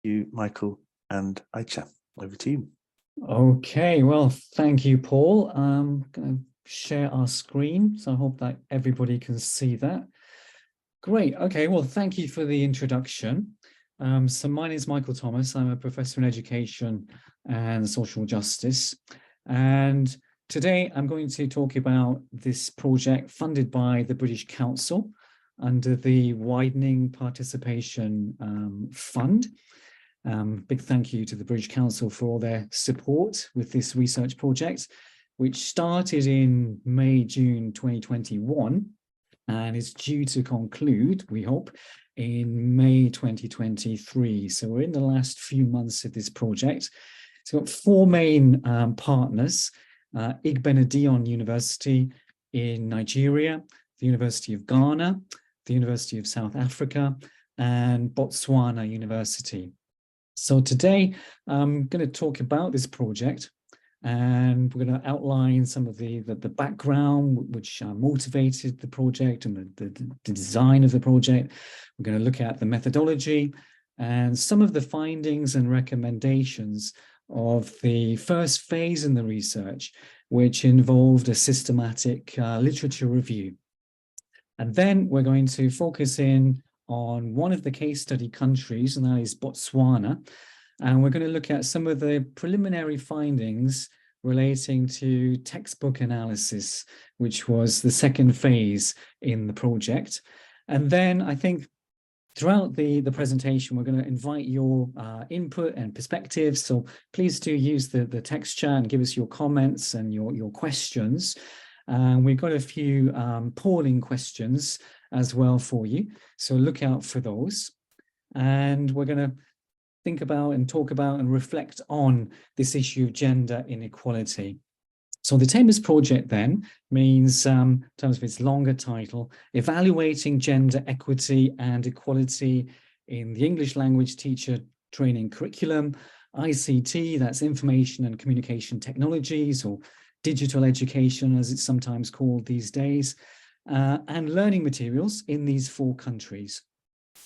you, Michael and Aicha. Over to you. Okay, well, thank you, Paul. I'm going to share our screen, so I hope that everybody can see that. Great. Okay, well, thank you for the introduction. So my name is Michael Thomas. I'm a professor in education and social justice. And today I'm going to talk about this project funded by the British Council under the Widening Participation Fund. Big thank you to the British Council for all their support with this research project, which started in May-June 2021 and is due to conclude, we hope, in May 2023. So we're in the last few months of this project. It's got four main partners: Igbenedion University in Nigeria, the University of Ghana, the University of South Africa, and Botswana University. So today I'm going to talk about this project, and we're going to outline some of the background which motivated the project and the design of the project. We're going to look at the methodology and some of the findings and recommendations of the first phase in the research, which involved a systematic literature review. And then we're going to focus in on one of the case study countries, and that is Botswana. And we're going to look at some of the preliminary findings relating to textbook analysis, which was the second phase in the project. And then I think throughout the presentation, we're going to invite your input and perspectives. So please do use the text chat and give us your comments and your questions. We've got a few polling questions as well for you, so look out for those. And we're going to think about and talk about and reflect on this issue of gender inequality. So the THEMIS project then means, in terms of its longer title, Evaluating Gender Equity and Equality in the English Language Teacher Training Curriculum, ICT, that's Information and Communication Technologies, or digital education as it's sometimes called these days, and learning materials in these four countries.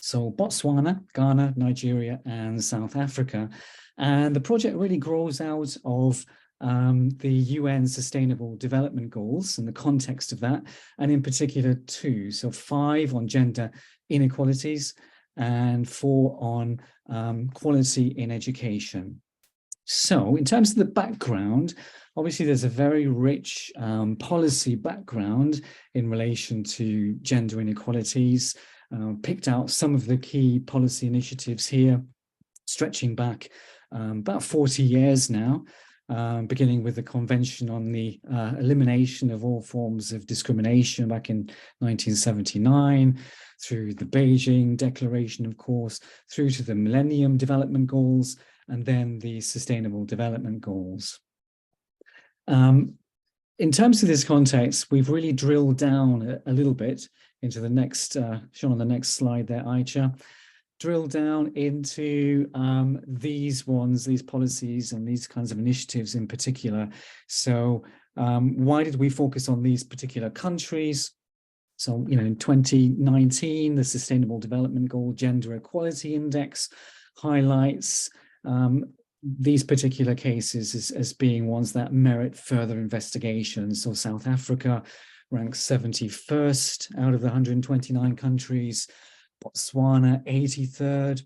So Botswana, Ghana, Nigeria, and South Africa. And the project really grows out of the UN Sustainable Development Goals in the context of that, and in particular two. So 5 on gender inequalities and 4 on quality in education. So in terms of the background, obviously there's a very rich policy background in relation to gender inequalities. Picked out some of the key policy initiatives here, stretching back about 40 years now, beginning with the Convention on the Elimination of All Forms of Discrimination back in 1979, through the Beijing Declaration, of course, through to the Millennium Development Goals, and then the Sustainable Development Goals. In terms of this context, we've really drilled down a little bit into the next, shown on the next slide there, Aicha, drill down into these policies and these kinds of initiatives in particular. So why did we focus on these particular countries? So, in 2019, the Sustainable Development Goal Gender Equality Index highlights these particular cases as being ones that merit further investigation. So South Africa ranks 71st out of the 129 countries, Botswana 83rd,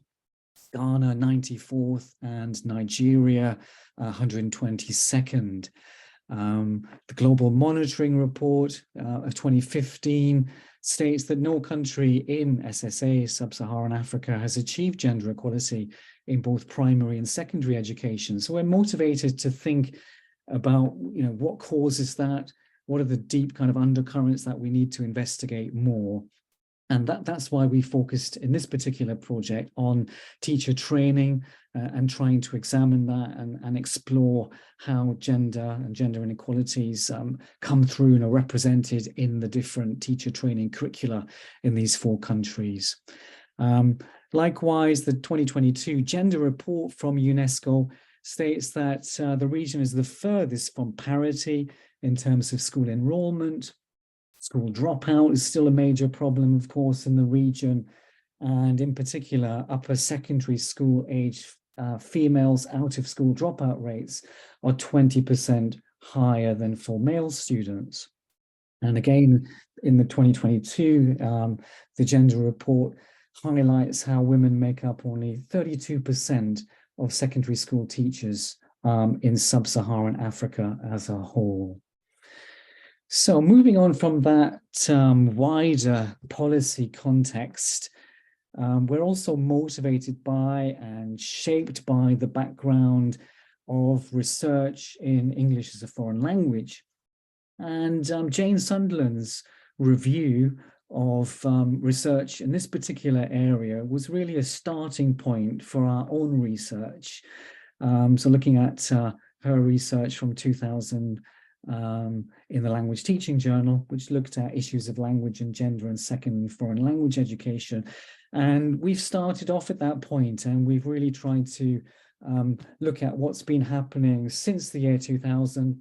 Ghana 94th, and Nigeria 122nd. The Global Monitoring Report of 2015 states that no country in SSA, Sub-Saharan Africa, has achieved gender equality in both primary and secondary education. So we're motivated to think about, what causes that, what are the deep kind of undercurrents that we need to investigate more. And that's why we focused in this particular project on teacher training and trying to examine that and explore how gender and gender inequalities come through and are represented in the different teacher training curricula in these 4 countries. Likewise, the 2022 Gender Report from UNESCO states that the region is the furthest from parity in terms of school enrollment. School dropout is still a major problem, of course, in the region. and in particular, upper secondary school age females out of school dropout rates are 20% higher than for male students. And again, in the 2022, the gender report highlights how women make up only 32% of secondary school teachers in sub-Saharan Africa as a whole. So moving on from that wider policy context, we're also motivated by and shaped by the background of research in English as a foreign language. And Jane Sunderland's review of research in this particular area was really a starting point for our own research. So looking at her research from 2000 in the Language Teaching Journal, which looked at issues of language and gender and second and foreign language education. And we've started off at that point, and we've really tried to look at what's been happening since the year 2000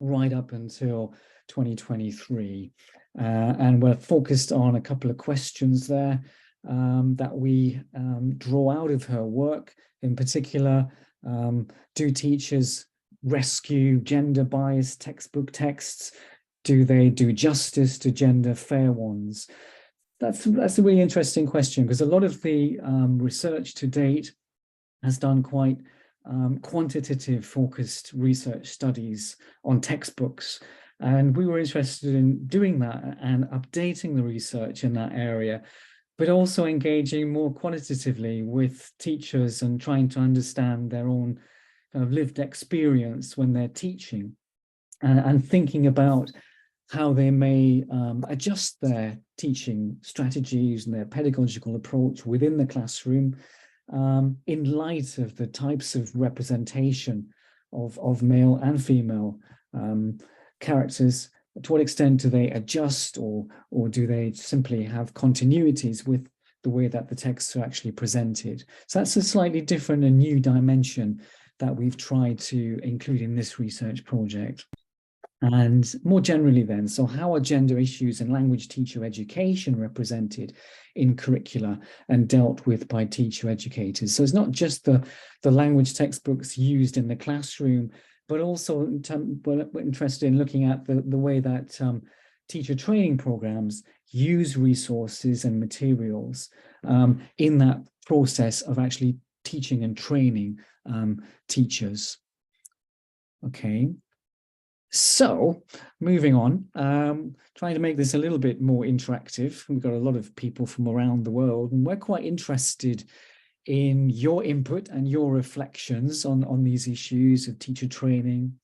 right up until 2023. And we're focused on a couple of questions there that we draw out of her work. In particular, do teachers rescue gender-biased textbook texts? Do they do justice to gender-fair ones? That's a really interesting question, because a lot of the research to date has done quite quantitative focused research studies on textbooks. And we were interested in doing that and updating the research in that area, but also engaging more qualitatively with teachers and trying to understand their own kind of lived experience when they're teaching, and thinking about how they may adjust their teaching strategies and their pedagogical approach within the classroom in light of the types of representation of male and female characters. To what extent do they adjust, or do they simply have continuities with the way that the texts are actually presented? So that's a slightly different and new dimension that we've tried to include in this research project. And more generally then, so how are gender issues in language teacher education represented in curricula and dealt with by teacher educators? So it's not just the language textbooks used in the classroom, but also we're interested in looking at the way that teacher training programs use resources and materials in that process of actually teaching and training teachers. Okay. So moving on, trying to make this a little bit more interactive. We've got a lot of people from around the world, and we're quite interested in your input and your reflections on these issues of teacher training,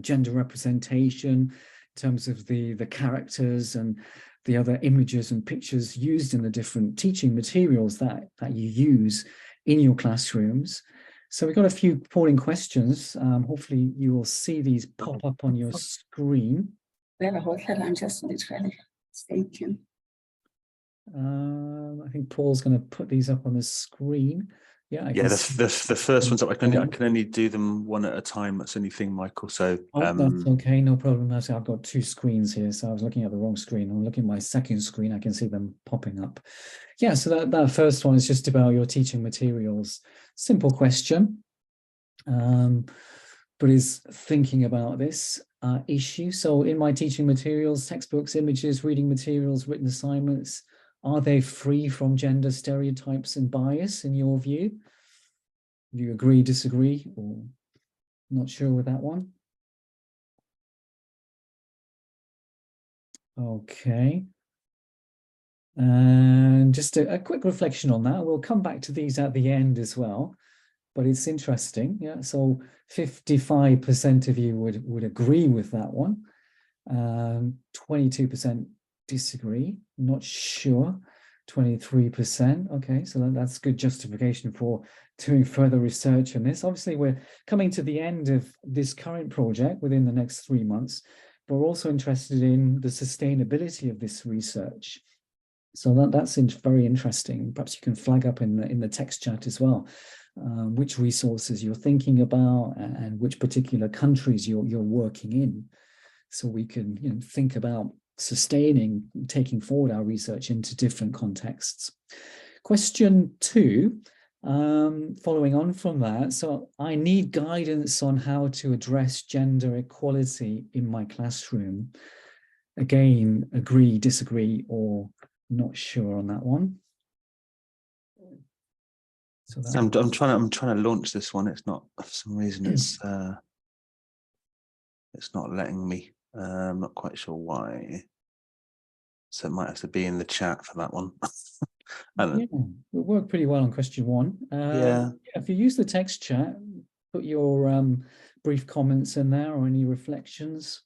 gender representation, in terms of the characters and the other images and pictures used in the different teaching materials that you use in your classrooms. So we've got a few polling questions. Hopefully you will see these pop up on your screen. I'm just literally thinking. I think Paul's going to put these up on the screen. Yeah, the first one's up. I can only do them one at a time. That's the only thing, Michael. So that's okay, no problem. I've got two screens here, so I was looking at the wrong screen. I'm looking at my second screen. I can see them popping up. Yeah, so that first one is just about your teaching materials. Simple question, but is thinking about this issue. So in my teaching materials, textbooks, images, reading materials, written assignments, are they free from gender stereotypes and bias in your view? Do you agree, disagree, or not sure with that one? Okay. And just a quick reflection on that. We'll come back to these at the end as well, but it's interesting. Yeah, so 55% of you would agree with that one. 22% disagree, not sure. 23%. Okay, so that's good justification for doing further research on this. Obviously, we're coming to the end of this current project within the next 3 months, but we're also interested in the sustainability of this research. So that's very interesting. Perhaps you can flag up in the text chat as well, which resources you're thinking about and which particular countries you're working in, so we can think about sustaining, taking forward our research into different contexts. Question 2, following on from that, so I need guidance on how to address gender equality in my classroom. Again, agree, disagree, or not sure on that one. So I'm trying to launch this one. It's not, for some reason it's not letting me. I'm not quite sure why. So it might have to be in the chat for that one. Yeah, it worked pretty well on question 1. Yeah. If you use the text chat, put your brief comments in there or any reflections.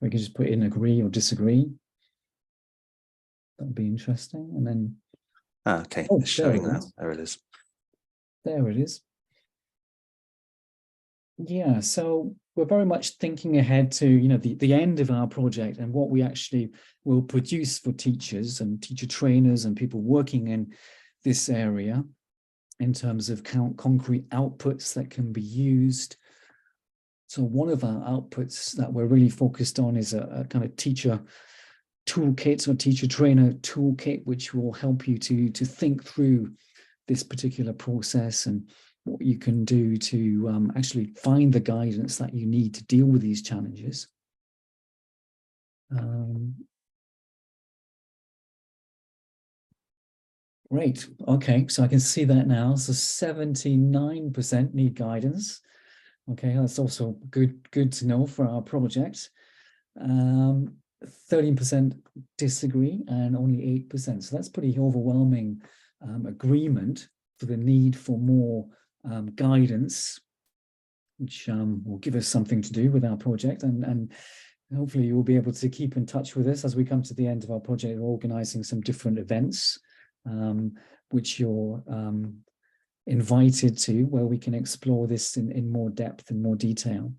We can just put in agree or disagree. That would be interesting. And then Okay, oh, it's showing now. There it is. There it is. Yeah, so we're very much thinking ahead to, you know, the end of our project and what we actually will produce for teachers and teacher trainers and people working in this area in terms of concrete outputs that can be used. So one of our outputs that we're really focused on is a kind of teacher toolkit or teacher trainer toolkit, which will help you to think through this particular process and what you can do to actually find the guidance that you need to deal with these challenges. Great. Okay, so I can see that now. So 79% need guidance. Okay, that's also good to know for our project. 13% disagree and only 8%. So that's pretty overwhelming agreement for the need for more guidance, which will give us something to do with our project. And hopefully you will be able to keep in touch with us as we come to the end of our project. We're organizing some different events, which you're invited to, where we can explore this in more depth and more detail.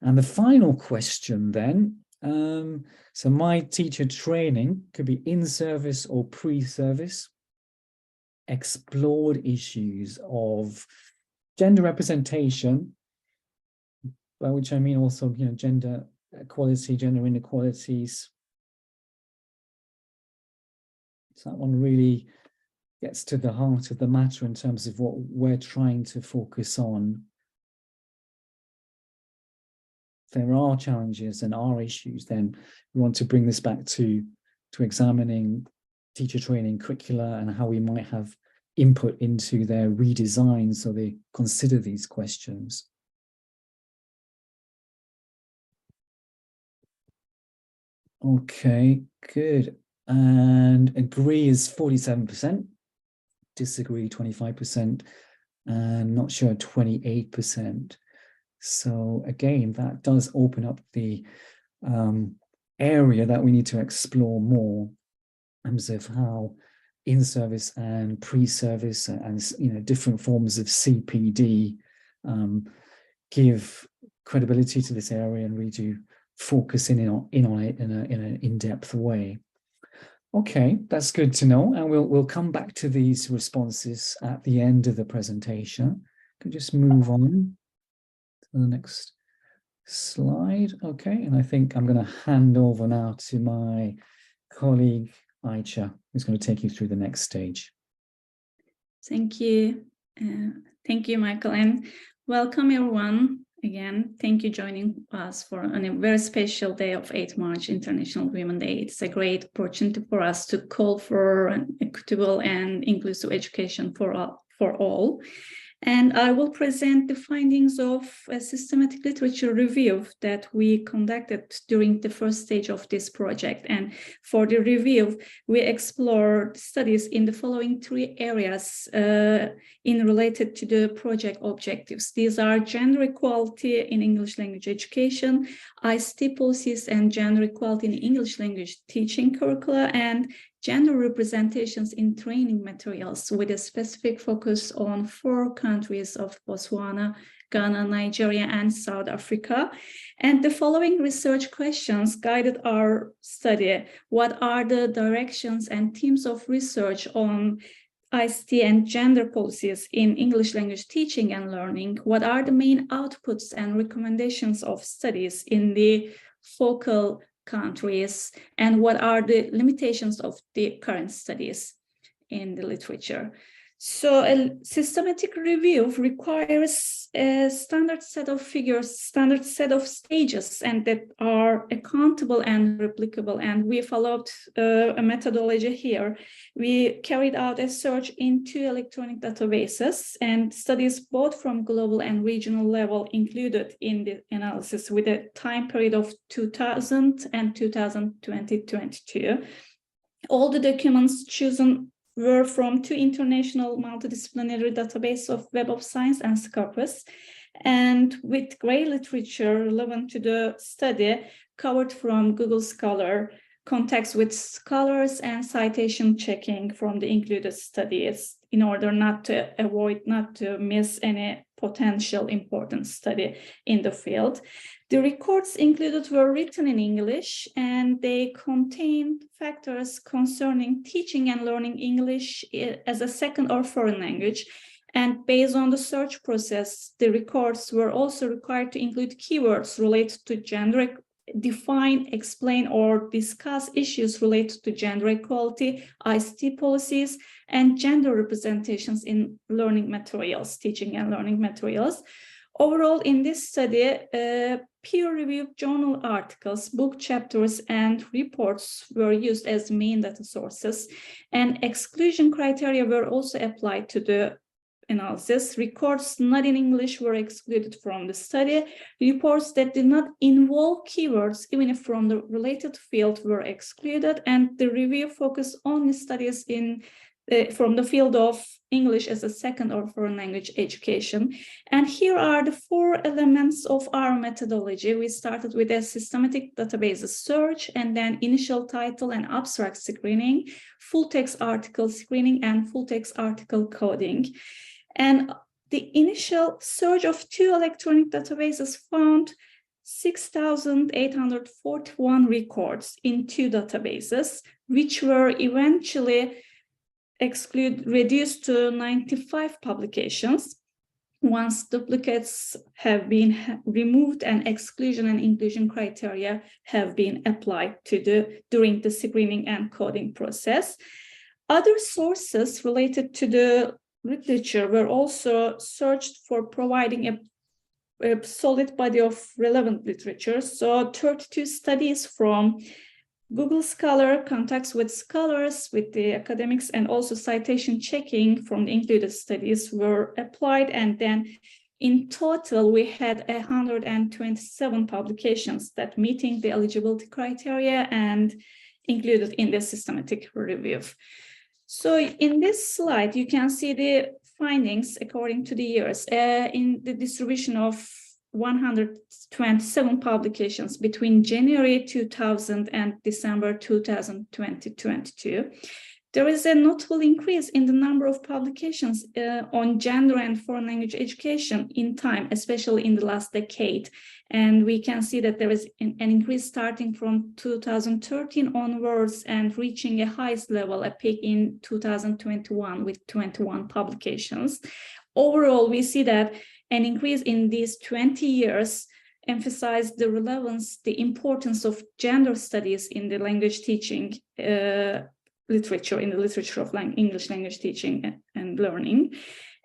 And the final question then, so my teacher training could be in service or pre-service, explored issues of gender representation, by which I mean also, you know, gender equality, gender inequalities. So that one really gets to the heart of the matter in terms of what we're trying to focus on. If there are challenges and are issues, then we want to bring this back to examining teacher training curricula and how we might have input into their redesign so they consider these questions. Okay, good. And agree is 47%, disagree 25%, and not sure 28%. So again, that does open up the area that we need to explore more in terms of how in-service and pre-service and, you know, different forms of CPD give credibility to this area and really do focus in on it in an in-depth way. Okay, that's good to know, and we'll come back to these responses at the end of the presentation. Could just move on to the next slide. Okay, and I think I'm going to hand over now to my colleague Aicha, who's going to take you through the next stage. Thank you. Thank you, Michael, and welcome everyone. Again, thank you for joining us on a very special day of 8th March, International Women's Day. It's a great opportunity for us to call for an equitable and inclusive education for all. And I will present the findings of a systematic literature review that we conducted during the first stage of this project. And for the review, we explored studies in the following 3 areas in related to the project objectives. These are gender equality in English language education, ICT policies and gender equality in English language teaching curricula, and gender representations in training materials, with a specific focus on 4 countries of Botswana, Ghana, Nigeria, and South Africa. And the following research questions guided our study. What are the directions and themes of research on ICT and gender policies in English language teaching and learning? What are the main outputs and recommendations of studies in the focal countries, and what are the limitations of the current studies in the literature. So a systematic review requires a standard set of figures, standard set of stages, and that are accountable and replicable. And we followed a methodology here. We carried out a search in 2 electronic databases, and studies both from global and regional level included in the analysis with a time period of 2000 and 2020-22. All the documents chosen were from 2 international multidisciplinary databases of Web of Science and Scopus, and with gray literature relevant to the study covered from Google Scholar, contacts with scholars, and citation checking from the included studies in order not to miss any potential important study in the field. The records included were written in English, and they contained factors concerning teaching and learning English as a second or foreign language. And based on the search process, the records were also required to include keywords related to gender, define, explain, or discuss issues related to gender equality, ICT policies, and gender representations in learning materials, teaching and learning materials. Overall, in this study, peer-reviewed journal articles, book chapters, and reports were used as main data sources, and exclusion criteria were also applied to the analysis. Records not in English were excluded from the study. Reports that did not involve keywords, even if from the related field, were excluded, and the review focused on studies from the field of English as a second or foreign language education. And here are the 4 elements of our methodology. We started with a systematic database search, and then initial title and abstract screening, full text article screening, and full text article coding. And the initial search of 2 electronic databases found 6,841 records in 2 databases, which were eventually reduced to 95 publications once duplicates have been removed and exclusion and inclusion criteria have been applied during the screening and coding process. Other sources related to the literature were also searched for providing a solid body of relevant literature. So 32 studies from Google Scholar, contacts with scholars, with the academics, and also citation checking from the included studies were applied. And then in total, we had 127 publications that meeting the eligibility criteria and included in the systematic review. So in this slide, you can see the findings according to the years in the distribution of 127 publications between January 2000 and December 2022. There is a notable increase in the number of publications on gender and foreign language education in time, especially in the last decade. And we can see that there is an increase starting from 2013 onwards and reaching a highest level, a peak in 2021 with 21 publications. Overall, we see that an increase in these 20 years emphasized the relevance, the importance of gender studies in the language teaching literature, in the literature of English language teaching and learning.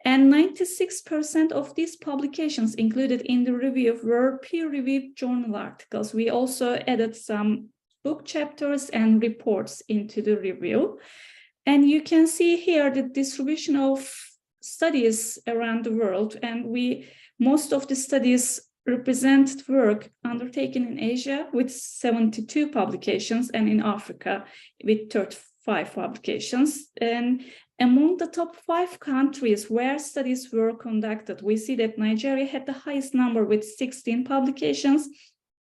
And 96% of these publications included in the review were peer-reviewed journal articles. We also added some book chapters and reports into the review. And you can see here the distribution of studies around the world, and most of the studies represent work undertaken in Asia with 72 publications, and in Africa with 35 publications. And among the top 5 countries where studies were conducted, we see that Nigeria had the highest number with 16 publications.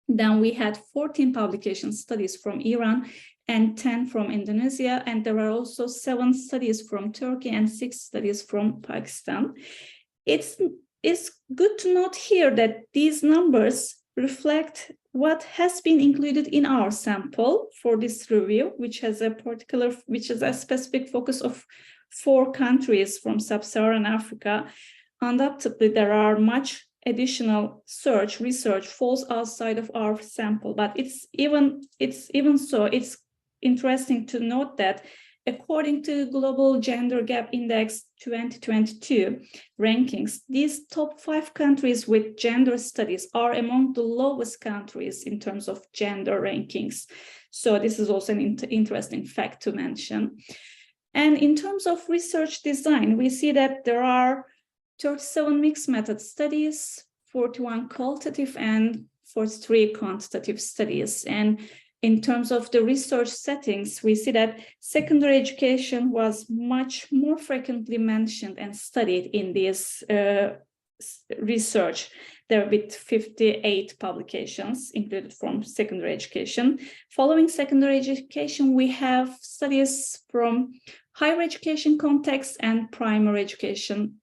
Then we had 14 publication studies from Iran and 10 from Indonesia, and there are also 7 studies from Turkey and 6 studies from Pakistan. It's good to note here that these numbers reflect what has been included in our sample for this review, which is a specific focus of 4 countries from Sub-Saharan Africa. Undoubtedly, there are much additional research falls outside of our sample. But it's even so, it's interesting to note that according to Global Gender Gap Index 2022 rankings, these top 5 countries with gender studies are among the lowest countries in terms of gender rankings. So this is also an interesting fact to mention. And in terms of research design, we see that there are 37 mixed method studies, 41 qualitative and 43 quantitative studies. And in terms of the research settings, we see that secondary education was much more frequently mentioned and studied in this research. There are 58 publications included from secondary education. Following secondary education, we have studies from higher education context and primary education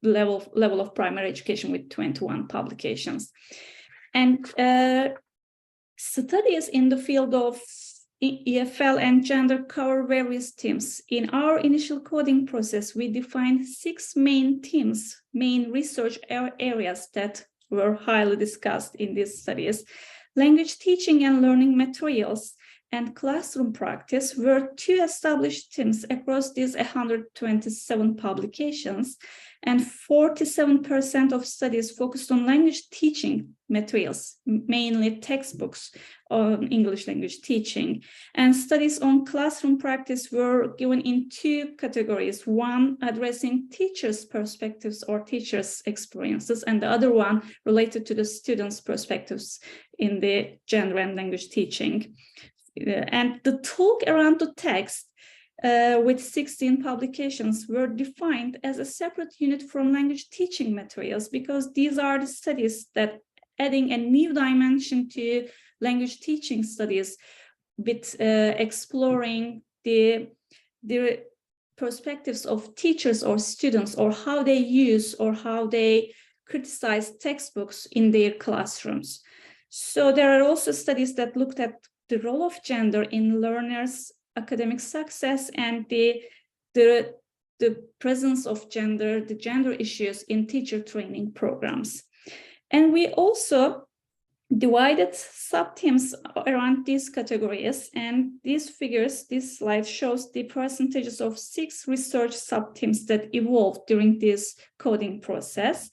level of primary education with 21 publications. And studies in the field of EFL and gender cover various themes. In our initial coding process, we defined 6 main themes, main research areas that were highly discussed in these studies. Language teaching and learning materials and classroom practice were 2 established themes across these 127 publications, and 47% of studies focused on language teaching materials, mainly textbooks on English language teaching. And studies on classroom practice were given in 2 categories, one addressing teachers' perspectives or teachers' experiences, and the other one related to the students' perspectives in the gender and language teaching. And the talk around the text with 16 publications were defined as a separate unit from language teaching materials, because these are the studies that adding a new dimension to language teaching studies with exploring the perspectives of teachers or students, or how they use or how they criticize textbooks in their classrooms. So there are also studies that looked at the role of gender in learners' academic success and the presence of gender, the gender issues in teacher training programs. And we also divided sub-themes around these categories, and these figures, this slide shows the percentages of 6 research sub-themes that evolved during this coding process.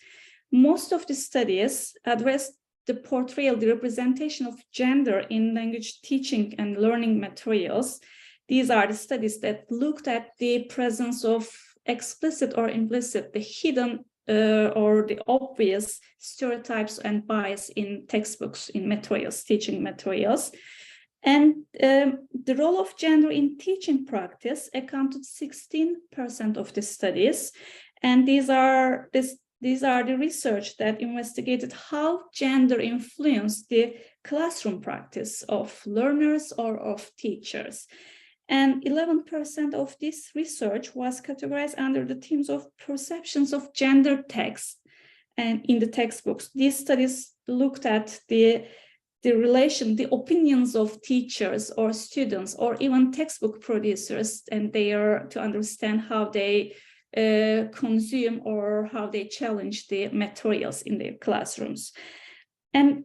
Most of the studies addressed the portrayal, the representation of gender in language teaching and learning materials. These are the studies that looked at the presence of explicit or implicit, the hidden or the obvious stereotypes and bias in textbooks, in materials, teaching materials. And the role of gender in teaching practice accounted 16% of the studies. And these are the research that investigated how gender influenced the classroom practice of learners or of teachers. And 11% of this research was categorized under the themes of perceptions of gender text and in the textbooks. These studies looked at the relation, the opinions of teachers or students or even textbook producers, and they are to understand how they consume or how they challenge the materials in their classrooms. And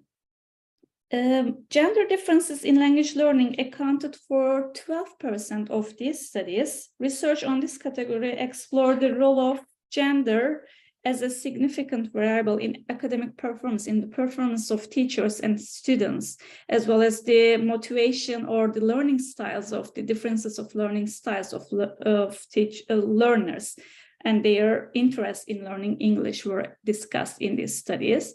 gender differences in language learning accounted for 12% of these studies. Research on this category explored the role of gender as a significant variable in academic performance, in the performance of teachers and students, as well as the motivation or the learning styles of the differences of learning styles of learners, and their interest in learning English were discussed in these studies.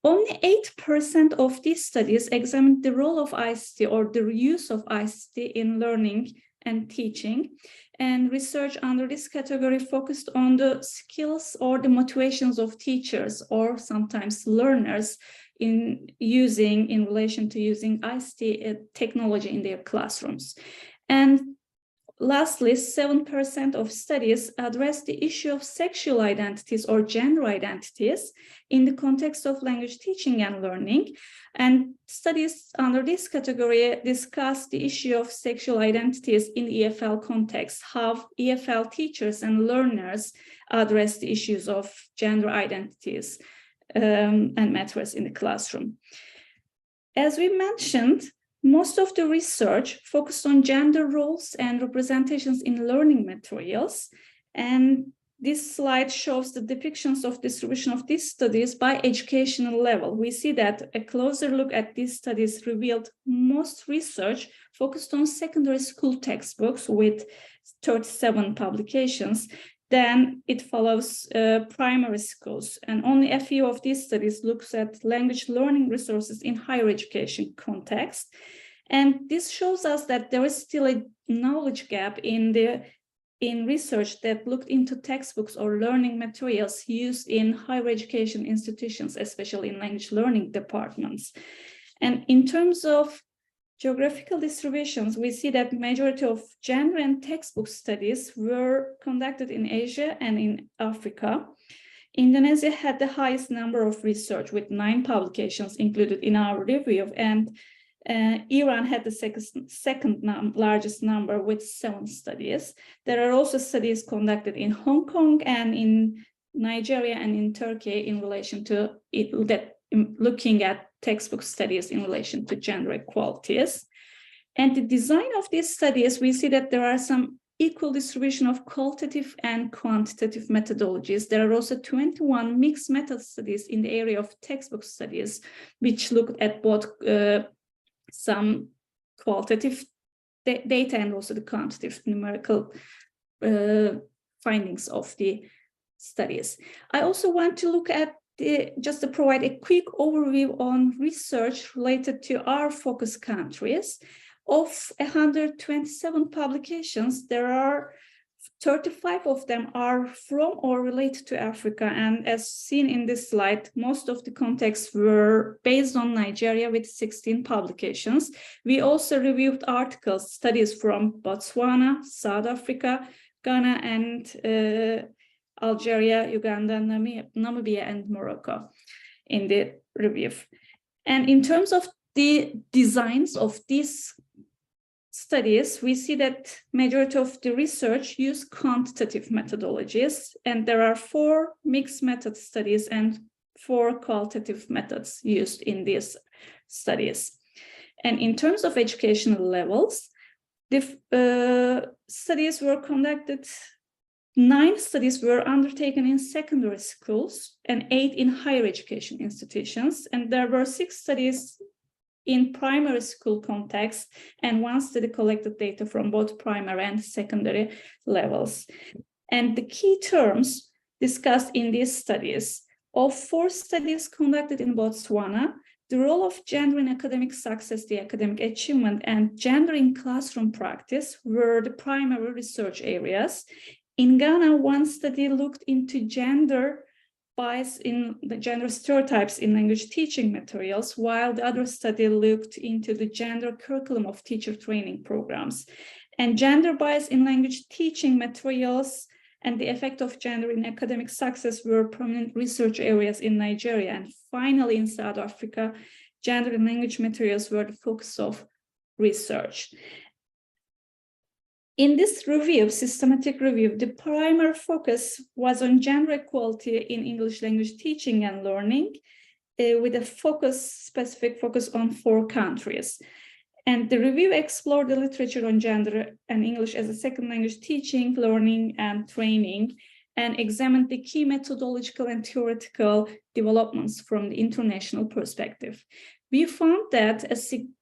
Only 8% of these studies examined the role of ICT or the use of ICT in learning and teaching. And research under this category focused on the skills or the motivations of teachers or sometimes learners in relation to using ICT technology in their classrooms. And lastly, 7% of studies address the issue of sexual identities or gender identities in the context of language teaching and learning. And studies under this category discuss the issue of sexual identities in the EFL context, how EFL teachers and learners address the issues of gender identities and matters in the classroom. As we mentioned, most of the research focused on gender roles and representations in learning materials. And this slide shows the depictions of distribution of these studies by educational level. We see that a closer look at these studies revealed most research focused on secondary school textbooks with 37 publications. Then it follows primary schools, and only a few of these studies looks at language learning resources in higher education context. And this shows us that there is still a knowledge gap in research that looked into textbooks or learning materials used in higher education institutions, especially in language learning departments. And in terms of geographical distributions, we see that majority of gender and textbook studies were conducted in Asia and in Africa. Indonesia had the highest number of research with 9 publications included in our review, and Iran had the second largest number with 7 studies. There are also studies conducted in Hong Kong and in Nigeria and in Turkey in relation to looking at textbook studies in relation to gender equalities. And the design of these studies, we see that there are some equal distribution of qualitative and quantitative methodologies. There are also 21 mixed method studies in the area of textbook studies, which looked at both some qualitative data and also the quantitative numerical findings of the studies. I also want to look at just to provide a quick overview on research related to our focus countries. Of 127 publications, there are 35 of them are from or related to Africa. And as seen in this slide, most of the contexts were based on Nigeria with 16 publications. We also reviewed articles, studies from Botswana, South Africa, Ghana, and Algeria, Uganda, Namibia, and Morocco in the review. And in terms of the designs of these studies, we see that majority of the research use quantitative methodologies, and there are 4 mixed method studies and 4 qualitative methods used in these studies. And in terms of educational levels, the studies were conducted. 9 studies were undertaken in secondary schools and 8 in higher education institutions. And there were 6 studies in primary school context, and 1 study collected data from both primary and secondary levels. And the key terms discussed in these studies, of 4 studies conducted in Botswana, the role of gender in academic success, the academic achievement, and gender in classroom practice were the primary research areas. In Ghana, 1 study looked into gender bias in the gender stereotypes in language teaching materials, while the other study looked into the gender curriculum of teacher training programs. And gender bias in language teaching materials and the effect of gender in academic success were prominent research areas in Nigeria. And finally, in South Africa, gender in language materials were the focus of research. In this review, systematic review, the primary focus was on gender equality in English language teaching and learning, with a specific focus on 4 countries. And the review explored the literature on gender and English as a second language teaching, learning, and training, and examined the key methodological and theoretical developments from the international perspective. We found that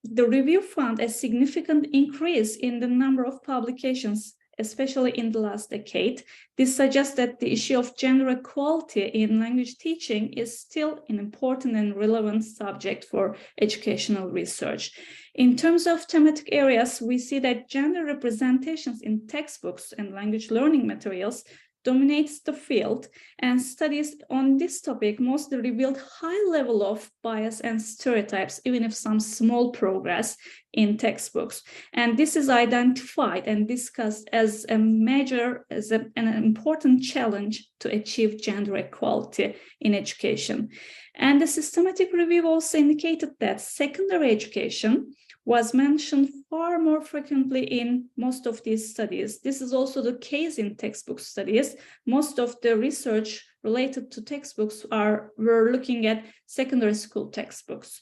the review found a significant increase in the number of publications, especially in the last decade. This suggests that the issue of gender equality in language teaching is still an important and relevant subject for educational research. In terms of thematic areas, we see that gender representations in textbooks and language learning materials dominates the field, and studies on this topic mostly revealed high level of bias and stereotypes, even if some small progress in textbooks. And this is identified and discussed as an important challenge to achieve gender equality in education. And the systematic review also indicated that secondary education was mentioned far more frequently in most of these studies. This is also the case in textbook studies. Most of the research related to textbooks we're looking at secondary school textbooks.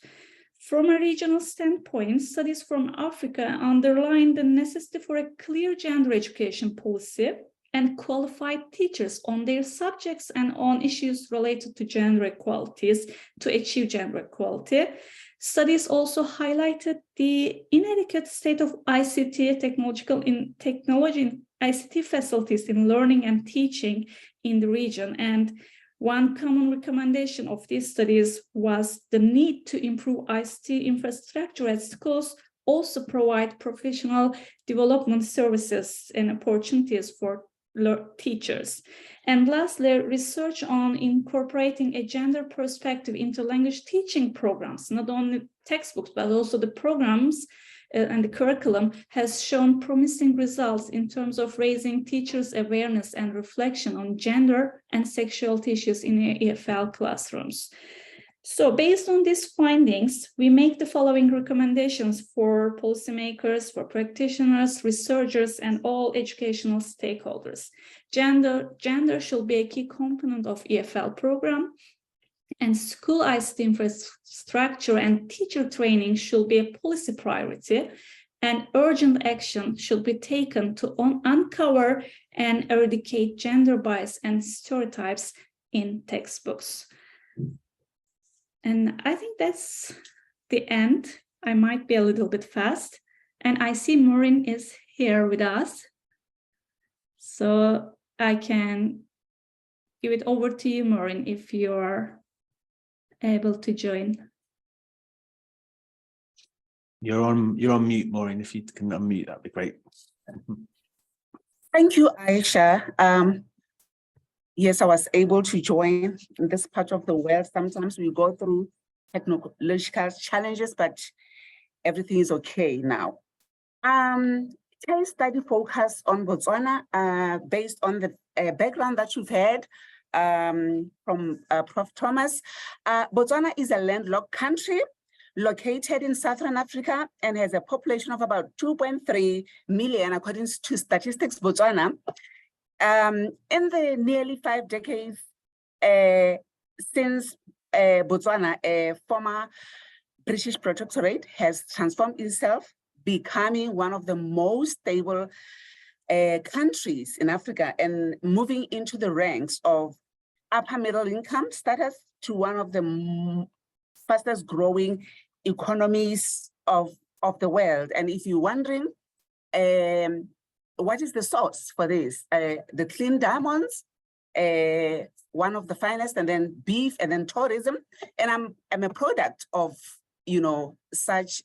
From a regional standpoint, studies from Africa underline the necessity for a clear gender education policy and qualified teachers on their subjects and on issues related to gender equalities to achieve gender equality. Studies also highlighted the inadequate state of ICT, technology and ICT facilities in learning and teaching in the region. And one common recommendation of these studies was the need to improve ICT infrastructure at schools, also provide professional development services and opportunities for teachers. And lastly, research on incorporating a gender perspective into language teaching programs, not only textbooks, but also the programs and the curriculum has shown promising results in terms of raising teachers' awareness and reflection on gender and sexuality issues in EFL classrooms. So based on these findings, we make the following recommendations for policymakers, for practitioners, researchers, and all educational stakeholders. Gender should be a key component of EFL program, and school ICT infrastructure and teacher training should be a policy priority, and urgent action should be taken to uncover and eradicate gender bias and stereotypes in textbooks. And I think that's the end. I might be a little bit fast. And I see Maureen is here with us. So I can give it over to you, Maureen, if you're able to join. You're on mute, Maureen. If you can unmute, that'd be great. Thank you, Aisha. Yes, I was able to join in this part of the world. Sometimes we go through technological challenges, but everything is okay now. Case study focus on Botswana, based on the background that you've heard from Prof. Thomas. Botswana is a landlocked country located in Southern Africa and has a population of about 2.3 million, according to Statistics Botswana. In the nearly 5 decades since Botswana, a former British protectorate, has transformed itself, becoming one of the most stable countries in Africa and moving into the ranks of upper middle income status to one of the fastest growing economies of the world. And if you're wondering, what is the source for this? The clean diamonds, one of the finest, and then beef, and then tourism. And I'm a product of, such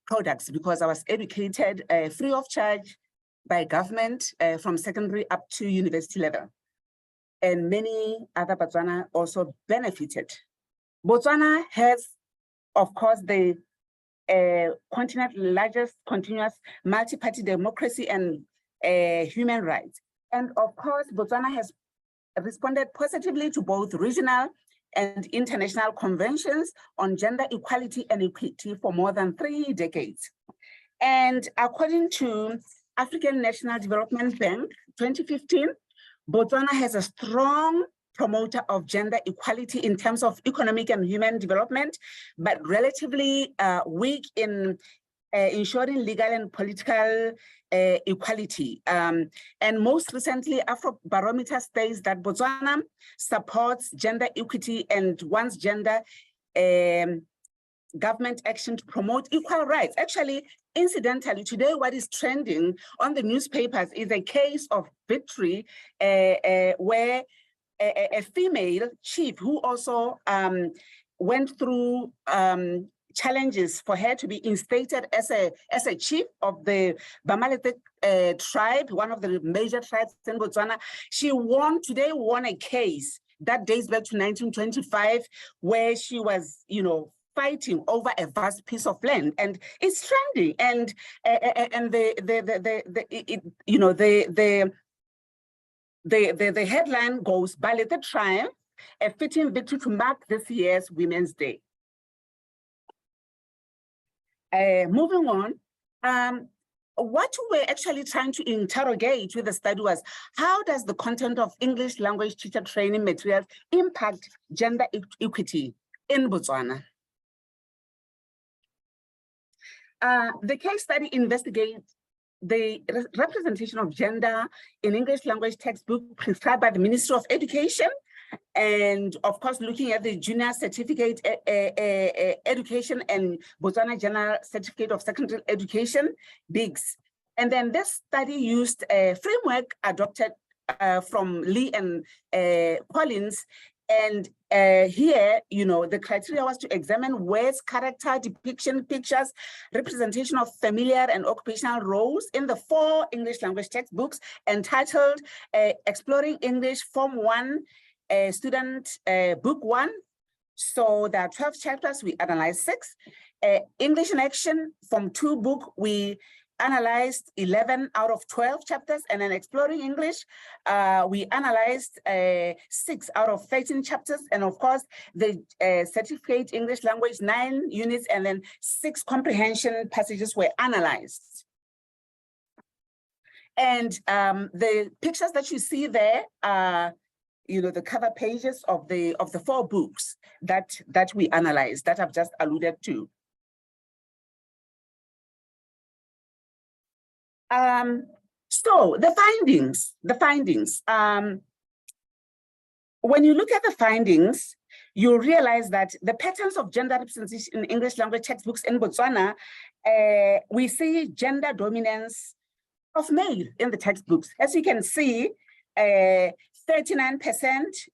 products, because I was educated free of charge by government from secondary up to university level. And many other Botswana also benefited. Botswana has, of course, the continent's largest continuous multi-party democracy and human rights. And of course, Botswana has responded positively to both regional and international conventions on gender equality and equity for more than 3 decades. And according to African National Development Bank 2015, Botswana has a strong promoter of gender equality in terms of economic and human development, but relatively weak in ensuring legal and political equality. And most recently, Afrobarometer states that Botswana supports gender equity and wants gender government action to promote equal rights. Actually, incidentally, today what is trending on the newspapers is a case of victory where a female chief who also went through challenges for her to be instated as a chief of the Bamalete tribe, one of the major tribes in Botswana. She today won a case that dates back to 1925, where she was, fighting over a vast piece of land, and it's trending. And the headline goes, Balete Triumph, a fitting victory to mark this year's Women's Day. Moving on, what we were actually trying to interrogate with the study was, how does the content of English language teacher training materials impact gender equity in Botswana? The case study investigates the representation of gender in English language textbook prescribed by the Ministry of Education, and of course, looking at the junior certificate education and Botswana General Certificate of Secondary Education, BIGS. And then this study used a framework adopted from Lee and Collins. And here, the criteria was to examine words, character, depiction, pictures, representation of familiar and occupational roles in the 4 English language textbooks entitled Exploring English Form 1, Student Book 1. So there are 12 chapters, we analyzed 6. English in Action Form 2 book, we analyzed 11 out of 12 chapters, and then Exploring English, we analyzed 6 out of 13 chapters, and of course, the Certificate English Language 9 units, and then 6 comprehension passages were analyzed. And the pictures that you see there are, the cover pages of the 4 books that we analyzed, that I've just alluded to. So the findings, when you look at the findings, you realize that the patterns of gender representation in English language textbooks in Botswana, we see gender dominance of male in the textbooks. As you can see, 39%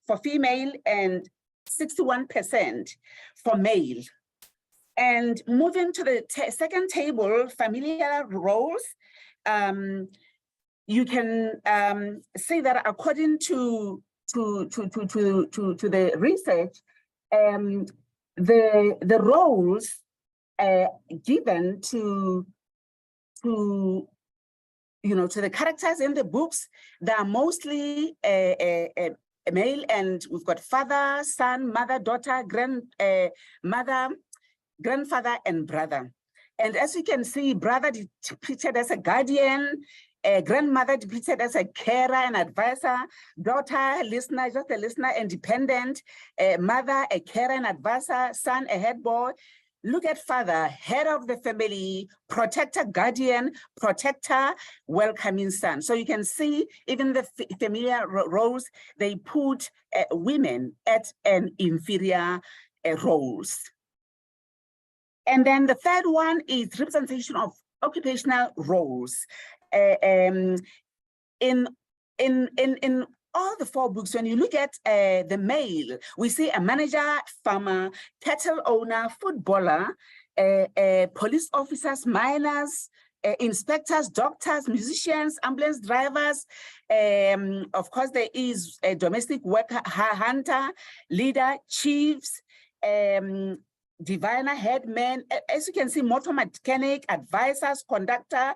for female and 61% for male. And moving to the second table, familiar roles, you can see that according to the research, the roles given to the characters in the books, they are mostly male, and we've got father, son, mother, daughter, grandfather, and brother. And as you can see, brother depicted as a guardian, grandmother depicted as a carer and advisor, daughter, listener, just a listener and dependent, mother, a carer and advisor, son, a head boy. Look at father, head of the family, protector, guardian, protector, welcoming son. So you can see even the familiar roles, they put women at an inferior roles. And then the third one is representation of occupational roles. In all the 4 books, when you look at the male, we see a manager, farmer, cattle owner, footballer, police officers, miners, inspectors, doctors, musicians, ambulance drivers. Of course, there is a domestic worker, hunter, leader, chiefs, diviner, headman, as you can see, motor mechanic, advisors, conductor,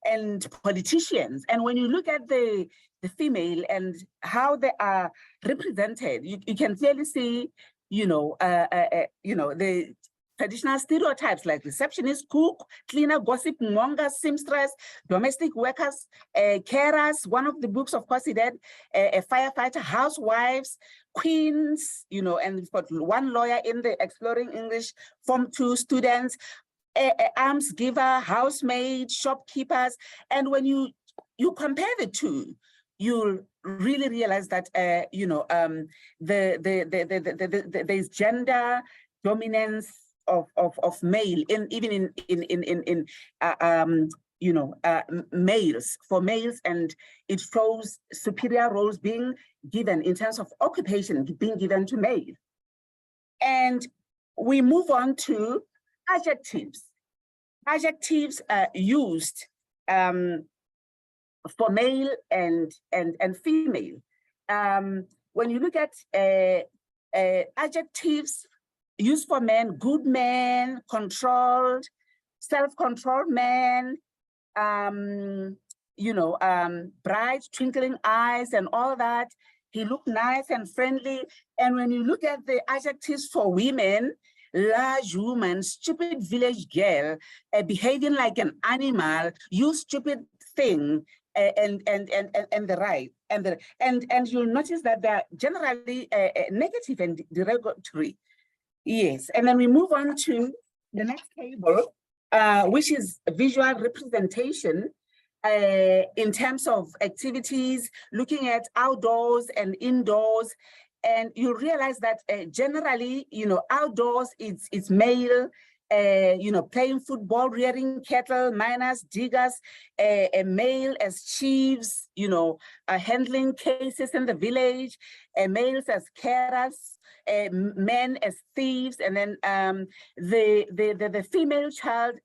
and politicians. And when you look at the female and how they are represented, you can clearly see, the traditional stereotypes like receptionist, cook, cleaner, gossip, monger, seamstress, domestic workers, carers. One of the books, of course, he did a firefighter, housewives, queens, and we've got one lawyer in the Exploring English Form 2 students, alms giver, housemaid, shopkeepers. And when you compare the two, you'll really realize that there's gender dominance of male even in males, for males, and it shows superior roles being given in terms of occupation being given to male. And we move on to adjectives. Adjectives are used for male and female. When you look at adjectives used for men, good man, controlled, self-controlled man, bright, twinkling eyes and all that. He looked nice and friendly. And when you look at the adjectives for women, large woman, stupid village girl, behaving like an animal, you stupid thing, and the right, and you'll notice that they're generally negative and derogatory. Yes, and then we move on to the next table, which is visual representation in terms of activities, looking at outdoors and indoors. And you realize that generally, outdoors it's male, playing football, rearing cattle, miners, diggers, a male as chiefs, handling cases in the village, males as carers, men as thieves, and then the female child,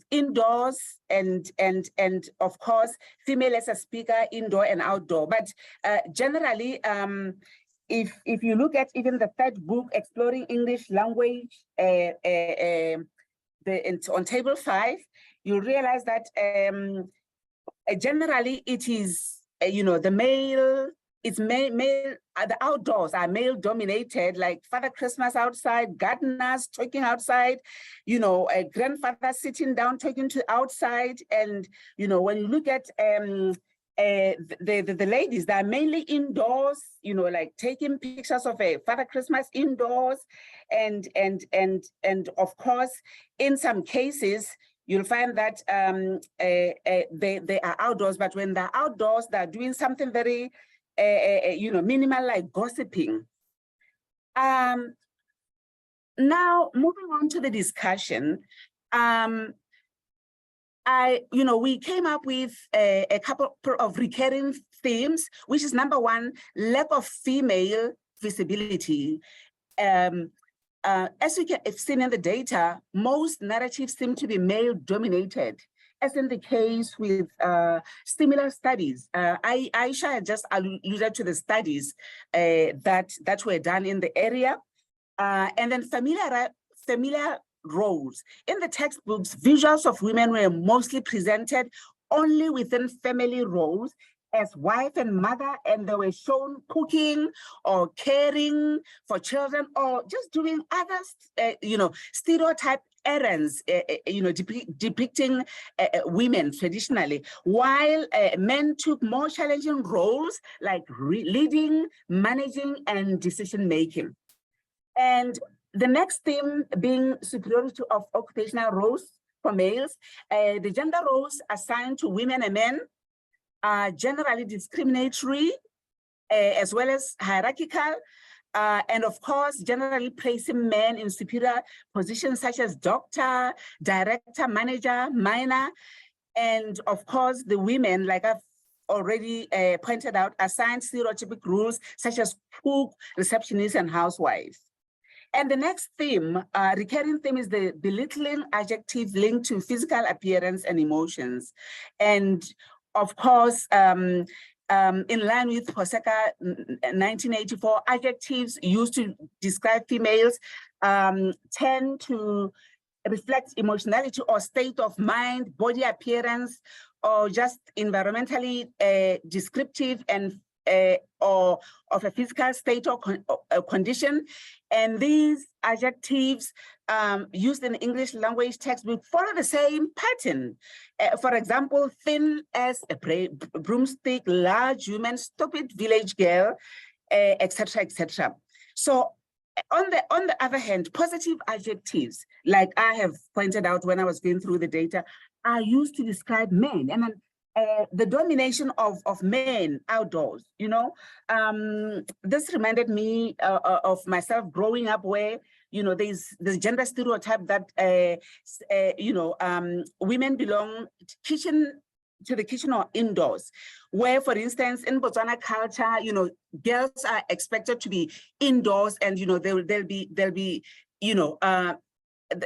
indoors and of course female as a speaker, indoor and outdoor. But generally, if you look at even the third book, Exploring English Language, on table 5, you realize that generally it is the male. It's male, the outdoors are male dominated, like Father Christmas outside, gardeners talking outside, a grandfather sitting down talking to outside. And, when you look at the ladies, they are mainly indoors, like taking pictures of a Father Christmas indoors. And of course, in some cases, you'll find that they are outdoors, but when they're outdoors, they're doing something very minimal, like gossiping. Now, moving on to the discussion, we came up with a couple of recurring themes, which is number 1, lack of female visibility. As we have seen in the data, most narratives seem to be male dominated, as in the case with similar studies. Aisha had just alluded to the studies that were done in the area. And then familiar roles. In the textbooks, visuals of women were mostly presented only within family roles as wife and mother, and they were shown cooking or caring for children or just doing other, stereotype errands, depicting women traditionally, while men took more challenging roles like leading, managing, and decision-making. And the next theme being superiority of occupational roles for males, the gender roles assigned to women and men are generally discriminatory, as well as hierarchical, and of course, generally placing men in superior positions such as doctor, director, manager, miner, and of course, the women, like I've already pointed out, assigned stereotypic rules such as cook, receptionist, and housewife. And the next theme, recurring theme, is the belittling adjective linked to physical appearance and emotions. And of course, in line with Hoseka 1984, adjectives used to describe females tend to reflect emotionality or state of mind, body appearance, or just environmentally descriptive and or of a physical state or condition. And these adjectives used in the English language textbook follow the same pattern. For example, thin as a broomstick, large woman, stupid village girl, etc., etc. So on the other hand, positive adjectives, like I have pointed out when I was going through the data, are used to describe men. And then the domination of men outdoors, this reminded me of myself growing up where, there's this gender stereotype that, women belong to the kitchen or indoors, where, for instance, in Botswana culture, girls are expected to be indoors and,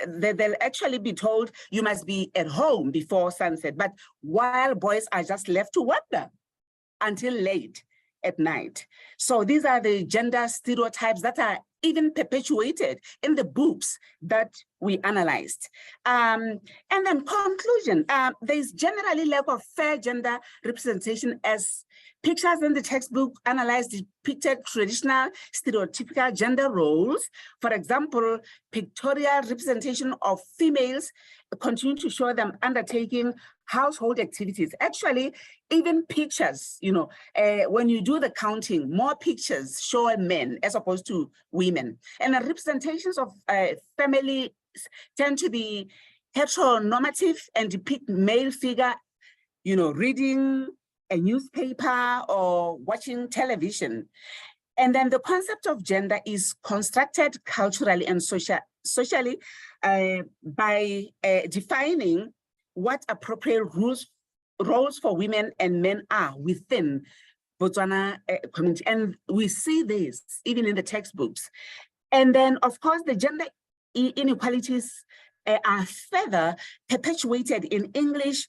they'll actually be told you must be at home before sunset, but while boys are just left to wander until late at night. So these are the gender stereotypes that are even perpetuated in the books that we analyzed. And then conclusion, there's generally lack of fair gender representation as Pictures in the textbook analyze depicted traditional stereotypical gender roles. For example, pictorial representation of females continue to show them undertaking household activities. Actually, even pictures, when you do the counting, more pictures show men as opposed to women. And the representations of family tend to be heteronormative and depict male figure, reading a newspaper or watching television. And then the concept of gender is constructed culturally and socially by defining what appropriate roles for women and men are within Botswana community. And we see this even in the textbooks. And then, of course, the gender inequalities are further perpetuated in English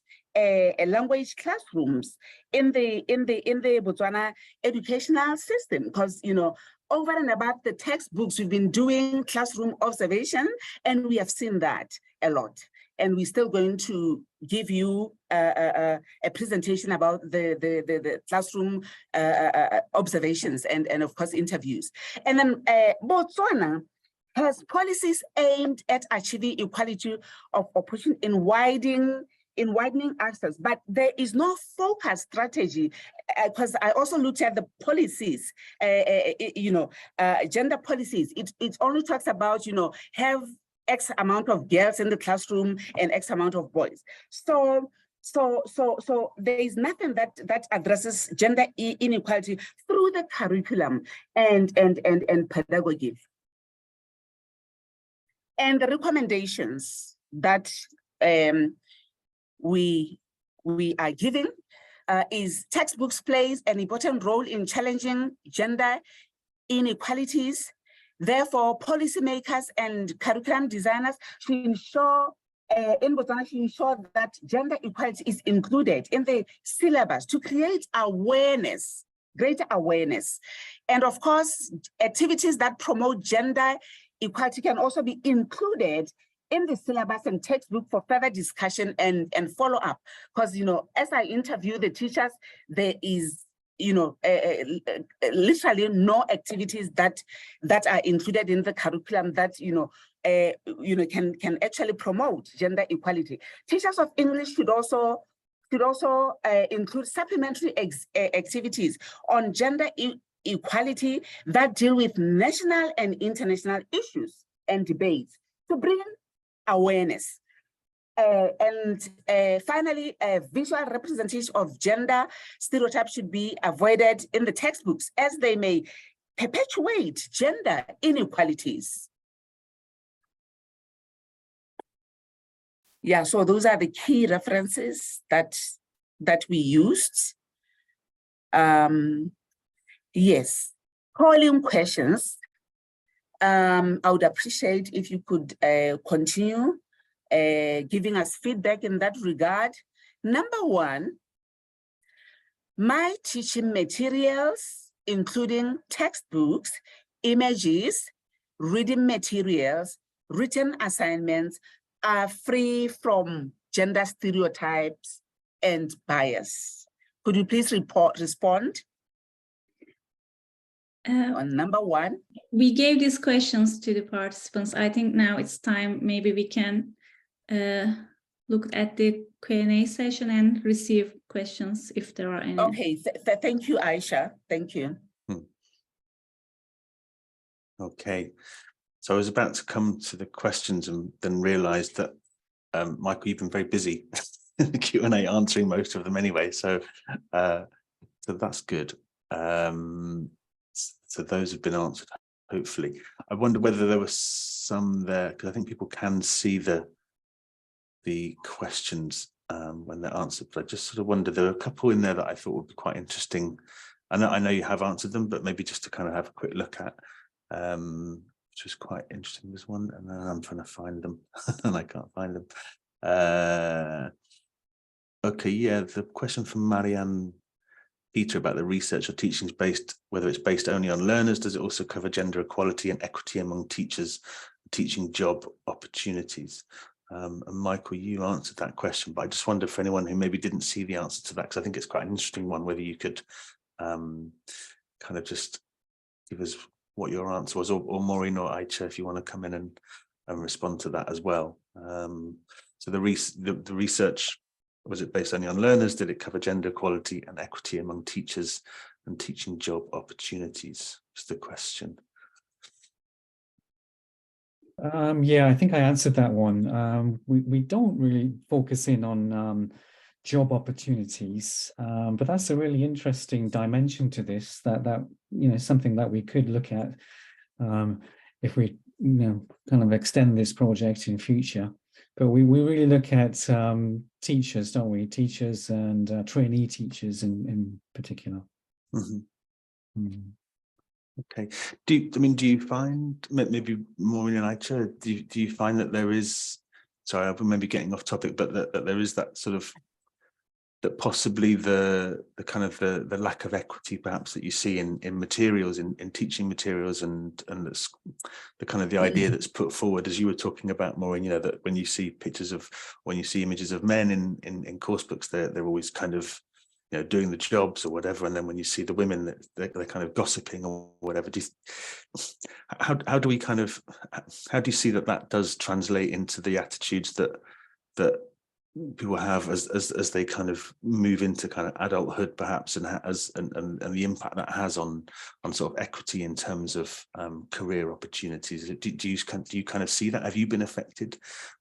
language classrooms in the Botswana educational system, because over and above the textbooks, we've been doing classroom observation, and we have seen that a lot. And we're still going to give you a presentation about the classroom observations and of course interviews. And then Botswana has policies aimed at achieving equality of opportunity in widening access, but there is no focused strategy, because I also looked at the policies, gender policies. It only talks about, have X amount of girls in the classroom and X amount of boys. So there is nothing that addresses gender inequality through the curriculum and pedagogy. And the recommendations that we are giving is textbooks plays an important role in challenging gender inequalities. Therefore, policymakers and curriculum designers should ensure in Botswana should ensure that gender equality is included in the syllabus to create awareness, greater awareness. And of course, activities that promote gender equality can also be included in the syllabus and textbook for further discussion and follow-up. Because, as I interview the teachers, there is literally no activities that are included in the curriculum that can actually promote gender equality. Teachers of English should also include supplementary activities on gender equality that deal with national and international issues and debates to bring awareness. Finally, a visual representation of gender stereotypes should be avoided in the textbooks, as they may perpetuate gender inequalities. Yeah, so those are the key references that we used. Yes, polling questions. I would appreciate if you could continue giving us feedback in that regard. Number one, my teaching materials, including textbooks, images, reading materials, written assignments, are free from gender stereotypes and bias. Could you please respond on number one? We gave these questions to the participants. I think now it's time, maybe we can look at the Q&A session and receive questions if there are any. Okay, thank you, Aisha. Thank you. Okay, so I was about to come to the questions and then realized that Michael, you've been very busy in the Q&A answering most of them anyway, so that's good. So those have been answered, hopefully. I wonder whether there was some there, because I think people can see the questions when they're answered, but I just sort of wonder, there are a couple in there that I thought would be quite interesting. I know you have answered them, but maybe just to kind of have a quick look at, which was quite interesting. There's one, and then I'm trying to find them, and I can't find them. Okay, yeah, the question from Marianne Peter about the research or teaching is based, whether it's based only on learners, does it also cover gender equality and equity among teachers, teaching job opportunities? And Michael, you answered that question, but I just wonder for anyone who maybe didn't see the answer to that, because I think it's quite an interesting one, whether you could kind of just give us what your answer was, or Maureen or Aicha, if you want to come in and respond to that as well. So the research, was it based only on learners? Did it cover gender equality and equity among teachers and teaching job opportunities? Just a question. Yeah, I think I answered that one. We don't really focus in on job opportunities, but that's a really interesting dimension to this. That something that we could look at if we kind of extend this project in future. But we really look at teachers, don't we? Teachers and trainee teachers in particular. Mm-hmm. Mm. Okay. Do you find, maybe Maureen and Aicha, do you find that there is, sorry, I'm maybe getting off topic, but that there is that sort of, that possibly the kind of the lack of equity perhaps that you see in materials, in teaching materials, and the kind of the idea that's put forward, as you were talking about, Maureen, that when you see pictures of, when you see images of men in course books, they're always kind of doing the jobs or whatever, and then when you see the women, they're kind of gossiping or whatever. How do we kind of, how do you see that does translate into the attitudes that people have as they kind of move into kind of adulthood, perhaps, and the impact that has on sort of equity in terms of career opportunities? Do you kind of see that? Have you been affected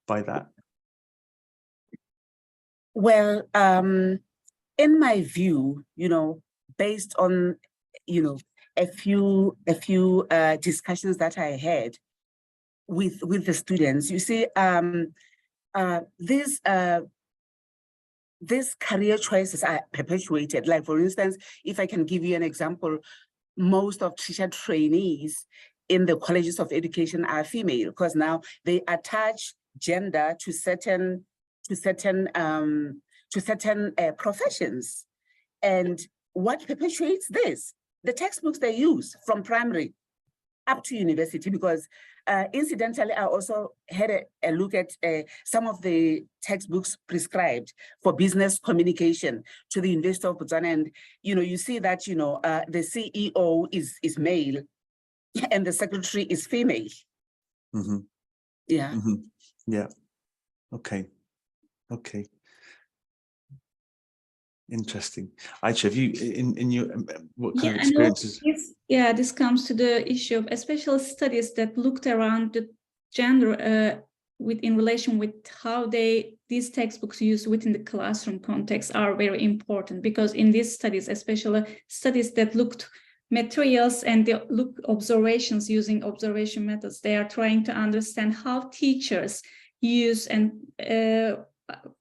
by that? Well, in my view, based on, a few discussions that I had with the students, you see, these career choices are perpetuated. Like, for instance, if I can give you an example, most of teacher trainees in the colleges of education are female, because now they attach gender to certain professions. And what perpetuates this? The textbooks they use from primary up to university, because incidentally, I also had a look at some of the textbooks prescribed for business communication to the University of Botswana. And, you see that, the CEO is male and the secretary is female. Mm-hmm. Yeah. Mm-hmm. Yeah. Okay. Interesting. Aicha, have you in your what kind of experiences? This comes to the issue of especially studies that looked around the gender in relation with how these textbooks used within the classroom context are very important, because in these studies, especially studies that looked materials and they look observations using observation methods, they are trying to understand how teachers use and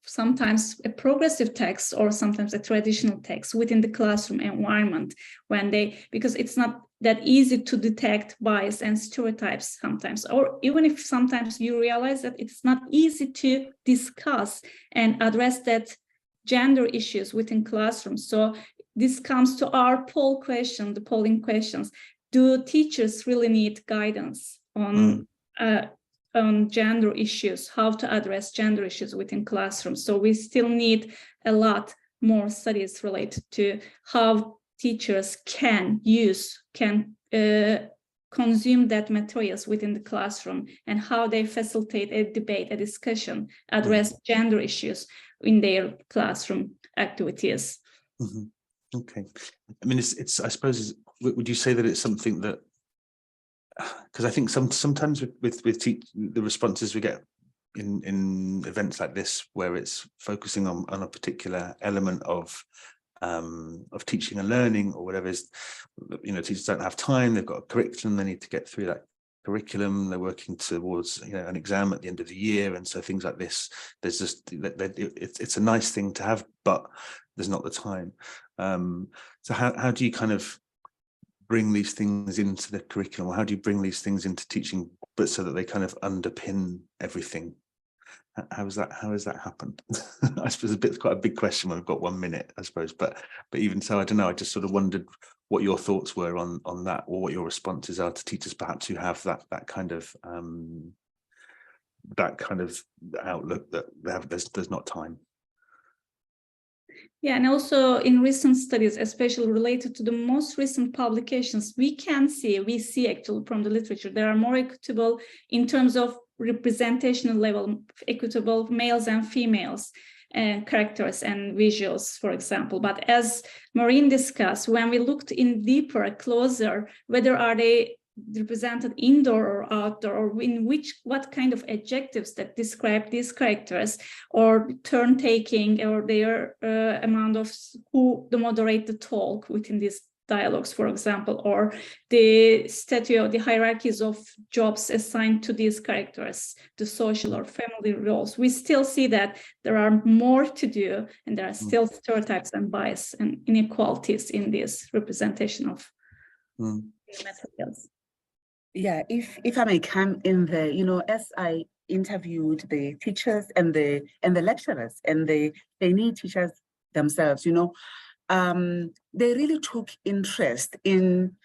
sometimes a progressive text or sometimes a traditional text within the classroom environment, because it's not that easy to detect bias and stereotypes sometimes, or even if sometimes you realize that it's not easy to discuss and address that gender issues within classrooms. So this comes to our the polling questions. Do teachers really need guidance on gender issues, how to address gender issues within classrooms? So we still need a lot more studies related to how teachers can consume that materials within the classroom, and how they facilitate a debate, a discussion, address gender issues in their classroom activities. Mm-hmm. Okay. I mean, it's I suppose, would you say that it's something that, because I think sometimes with the responses we get in events like this, where it's focusing on a particular element of teaching and learning or whatever, is, teachers don't have time, they've got a curriculum, they need to get through that curriculum, they're working towards an exam at the end of the year, and so things like this, there's just it's a nice thing to have, but there's not the time. So how do you kind of bring these things into the curriculum, or how do you bring these things into teaching, but so that they kind of underpin everything? How has that happened? I suppose it's quite a big question when we've got 1 minute, I suppose, but even so, I don't know, I just sort of wondered what your thoughts were on that, or what your responses are to teachers perhaps who have that kind of outlook that there's not time. Yeah, and also in recent studies, especially related to the most recent publications, we see actually from the literature, there are more equitable in terms of representational level, equitable males and females, characters and visuals, for example. But as Maureen discussed, when we looked in deeper, closer, whether are they represented indoor or outdoor, or in what kind of adjectives that describe these characters, or turn taking, or their amount of who moderate the talk within these dialogues, for example, or the statue, the hierarchies of jobs assigned to these characters, the social or family roles, we still see that there are more to do, and there are still stereotypes and bias and inequalities in this representation of materials. Yeah, if I may come in there, you know, as I interviewed the teachers and the lecturers and the trainee teachers themselves, you know, they really took interest in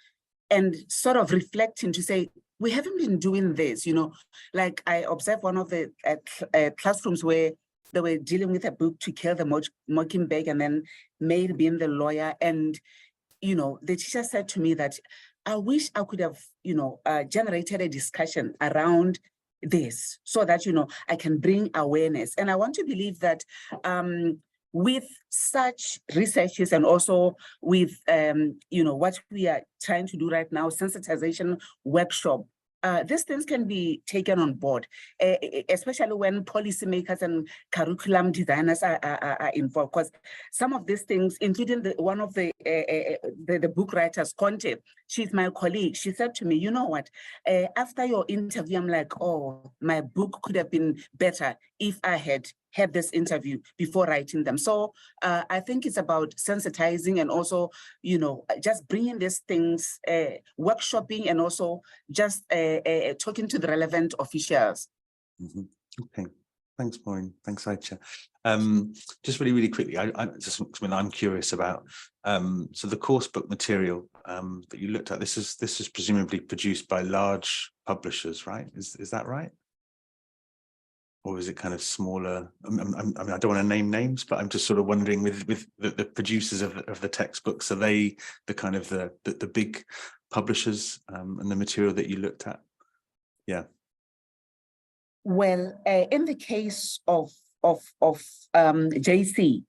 and sort of reflecting to say, we haven't been doing this, you know. Like I observed one of the classrooms where they were dealing with a book, To Kill the Mockingbird, and then Maid being the lawyer. And, you know, the teacher said to me that, I wish I could have, you know, generated a discussion around this so that, you know, I can bring awareness. And I want to believe that with such researches and also with, you know, what we are trying to do right now, sensitization workshop, these things can be taken on board, especially when policymakers and curriculum designers are involved. Because some of these things, including one of the book writers, Conte, she's my colleague. She said to me, you know what, after your interview, I'm like, oh, my book could have been better if I had this interview before writing them. So I think it's about sensitizing and also, you know, just bringing these things, workshopping, and also just talking to the relevant officials. Okay, thanks, Maureen. Thanks, Aicha. Just really, really quickly, I'm curious about. So the course book material that you looked at, this is presumably produced by large publishers, right? Is that right? Or is it kind of smaller? I mean, I don't want to name names, but I'm just sort of wondering with the producers of the textbooks, are they the kind of the big publishers and the material that you looked at? Yeah. Well, in the case of JC,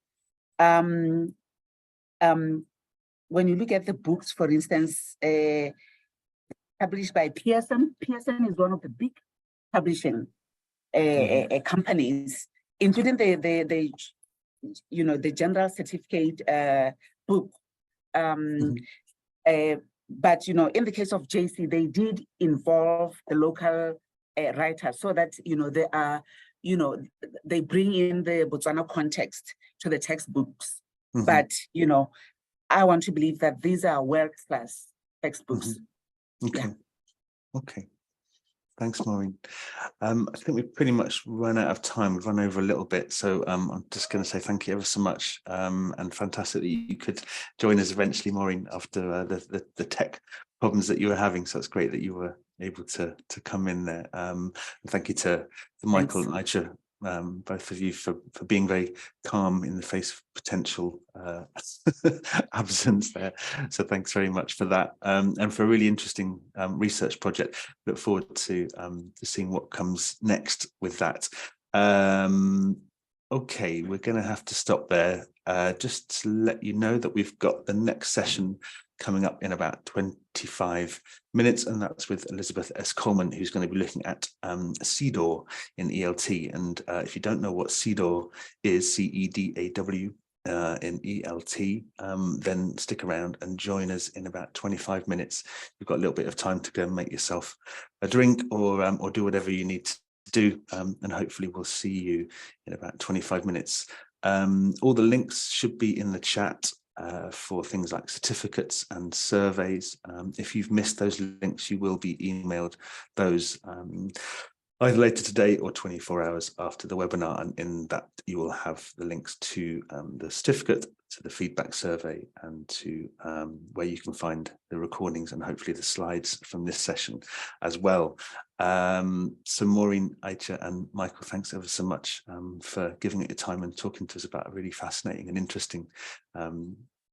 when you look at the books, for instance, published by Pearson is one of the big publishing companies, including the you know, the general certificate book. But you know, in the case of JC, they did involve the local writers so that, you know, they are, you know, they bring in the Botswana context to the textbooks. But you know, I want to believe that these are world-class textbooks. Okay. Yeah. Okay. Thanks, Maureen. I think we've pretty much run out of time. We've run over a little bit. So I'm just going to say thank you ever so much. And fantastic that you could join us eventually, Maureen, after the tech problems that you were having. So it's great that you were able to come in there. And thank you to Michael and Aicha, both of you, for being very calm in the face of potential absence there. So thanks very much for that, and for a really interesting research project. Look forward to seeing what comes next with that. Okay, we're going to have to stop there. Just to let you know that we've got the next session coming up in about 25 minutes, and that's with Elizabeth S. Coleman, who's going to be looking at CEDAW in ELT. And if you don't know what CEDAW is, CEDAW in ELT, then stick around and join us in about 25 minutes. You've got a little bit of time to go and make yourself a drink or do whatever you need to do, and hopefully we'll see you in about 25 minutes. All the links should be in the chat for things like certificates and surveys. If you've missed those links, you will be emailed those. either later today or 24 hours after the webinar, and in that you will have the links to the certificate, to the feedback survey, and to where you can find the recordings and hopefully the slides from this session as well. So Maureen, Aicha and Michael, thanks ever so much for giving it your time and talking to us about a really fascinating and interesting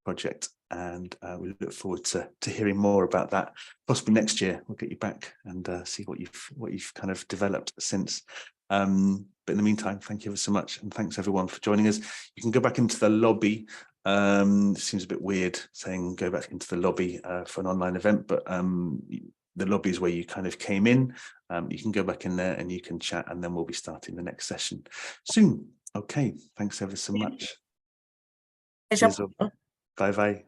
project, and we look forward to hearing more about that. Possibly next year we'll get you back and see what you've kind of developed since. But in the meantime, thank you ever so much, and thanks everyone for joining us. You can go back into the lobby. It seems a bit weird saying go back into the lobby for an online event, but the lobby is where you kind of came in. You can go back in there and you can chat, and then we'll be starting the next session soon. Okay, thanks ever so much. Cheers. Bye bye.